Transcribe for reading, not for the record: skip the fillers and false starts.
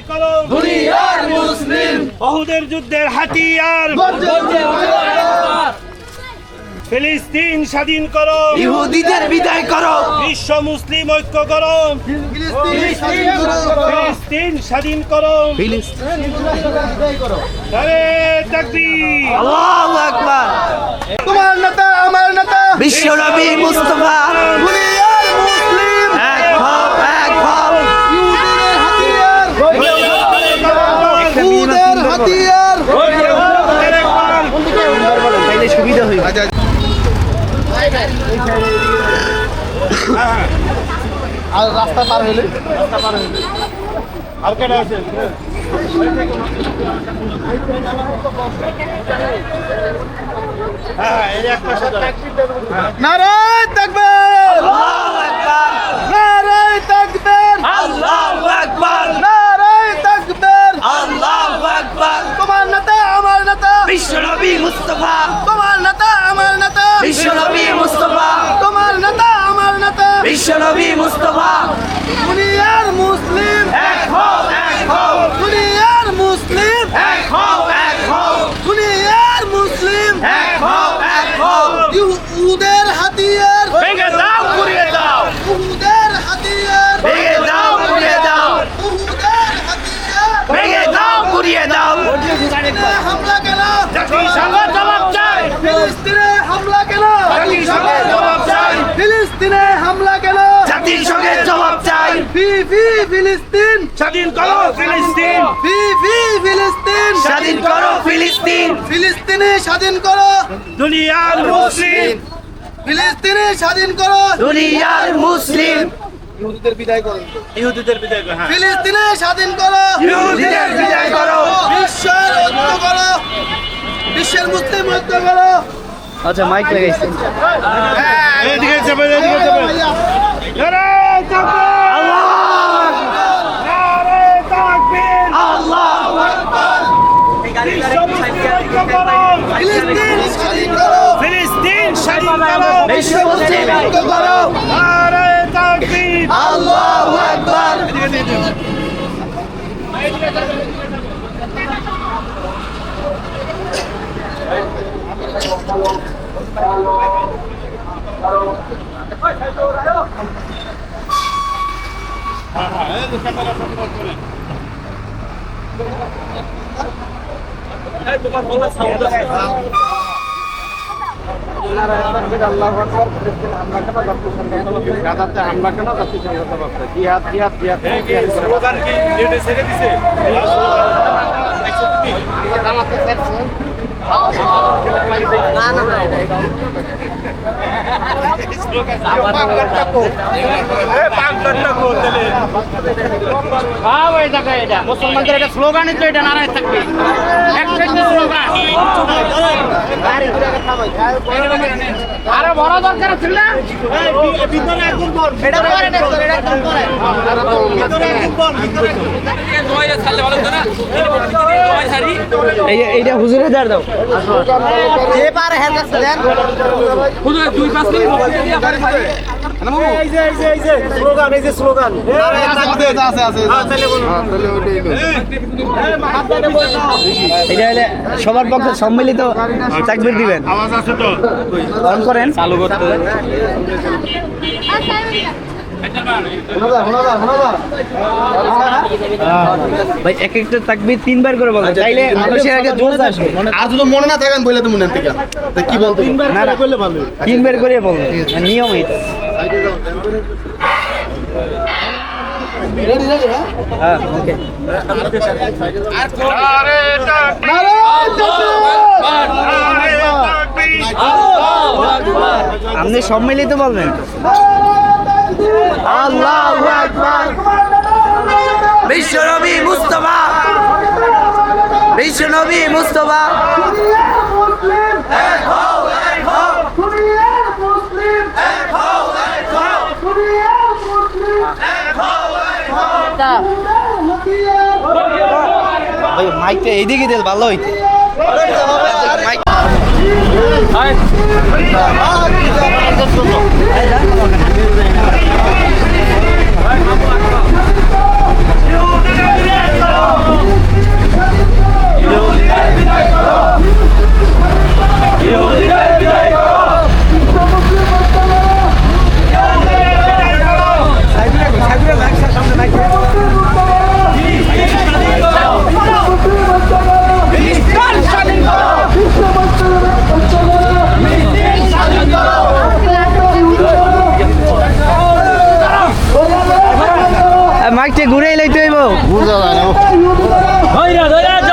বিজয় করো দুনিয়ার মুসলিম বহুদের যুদ্ধের হাতিয়ার ফিলিস্তিন স্বাধীন করো ইহুদিদের বিদায় করো বিশ্ব মুসলিম ঐক্য করো ফিলিস্তিন স্বাধীন করো নারে তাকবীর আল্লাহু আকবার তোমার নেতা আমার নেতা বিশ্ব নবী মুস্তাফা দুনিয়ার মুসলিম এক হও এক হও ইহুদের হাতিয়ার সুবিধা হইবে আর রাস্তা পার হইলে আর কেন আছে হ্যাঁ এই একটা সাথে নারায়ে তাকবীর আল্লাহু আকবার নারায়ে তাকবীর আল্লাহু আকবার নারায়ে তাকবীর আল্লাহু আকবার তোমার নেতা আমার নেতা বিশ্ব নবী মুস্তাফা তোমার নেতা আমার নেতা বিশ্ব নবী মুস্তাফা তোমার নেতা আমার নেতা বিশ্ব নবী মুস্তাফা দুনিয়ার মুসলিম এক হও এক হও দুনিয়ার মুসলিম এক হও এক হও দুনিয়ার মুসলিম এক হও এক হও ইহুদের হাতিয়ার ভেঙে দাও ঘুরিয়ে দাও ইহুদের হাতিয়ার ভেঙে দাও ঘুরিয়ে দাও ইহুদের হাতিয়ার ভেঙে দাও ঘুরিয়ে দাও হামলা কেন জাতিসংঘ জবাব চাই ফিলিস্তিনে হামলা কেন জাতিসংঘ জবাব চাই ফিলিস্তিনে হামলা কেন জাতিসংঘের জবাব চাই ফি ফি ফিলিস্তিন স্বাধীন করো ফিলিস্তিন ফি ফি ফিলিস্তিন স্বাধীন করো ফিলিস্তিন ফিলিস্তিনে স্বাধীন করো দুনিয়ার মুসলিম ফিলিস্তিনে স্বাধীন করো দুনিয়ার মুসলিম ইহুদিদের বিদায় করো ইহুদিদের বিদায় করো হ্যাঁ ফিলিস্তিনে স্বাধীন করো ইহুদিদের বিদায় করো বিশ্বের ঐক্য করো বিশ্বের মুসলিম ঐক্য করো আচ্ছা মাইক লাগাইছি এদিকে যাবে এদিকে যাবে নারে তাকবীর নারে তাকবীর আল্লাহু আকবার বিশ্ব মুসলিম ঐক্য করো ফিলিস্তিন স্বাধীন করো ফিলিস্তিন স্বাধীন করো বিশ্ব মুসলিম ঐক্য করো নারে তাকবীর আল্লাহু আকবার স্লোগান কি নেটে ছেড়ে দিছে মুসলমানদের এটা স্লোগানই তো এটা নারায় থাকবে একটা স্লোগান আরে বড় দরকার ছিল না ভিতরে একদম বল এটা করে এটা একদম করে ভিতরে একদম বল এইটা হুজুরে দাঁড় দাও যে পারে হেড কাছে দেন হুজুর 2-5 মিনিট বক্তব্য দিয়ে পারে এই যে স্লোগান এই যে স্লোগান এটা হলে সবার পক্ষে সম্মিলিত তাকবীর দিবেন আওয়াজ আছে তো অন করেন চালু করতে ভাই এক একটা তাকবীর তিনবার করে বলবেন তাইলে মানুষের আগে জোশ আসবে আর যদি মনে না থাকেন বলে তো মনে থেকে কি বলতো না না করলে ভালো তিনবার করে বলবেন নিয়ম এটা হ্যাঁ ওকে আপনি সম্মিলিত বলবেন আল্লাহু আকবার বিশ্বনবী মুস্তাফা বিশ্বনবী মুস্তাফা এক হও এক হও দুনিয়ার মুসলিম এক হও এক হও দুনিয়ার মুসলিম এক হও এক হও হাতিয়ার ভাই মাইকটা এইদিকে দিলে ভালো হইতো মাইক ইহুদিদের বিদায় করো ঘুরে লইতে হইব বুঝা যায় না ধইরা ধইরা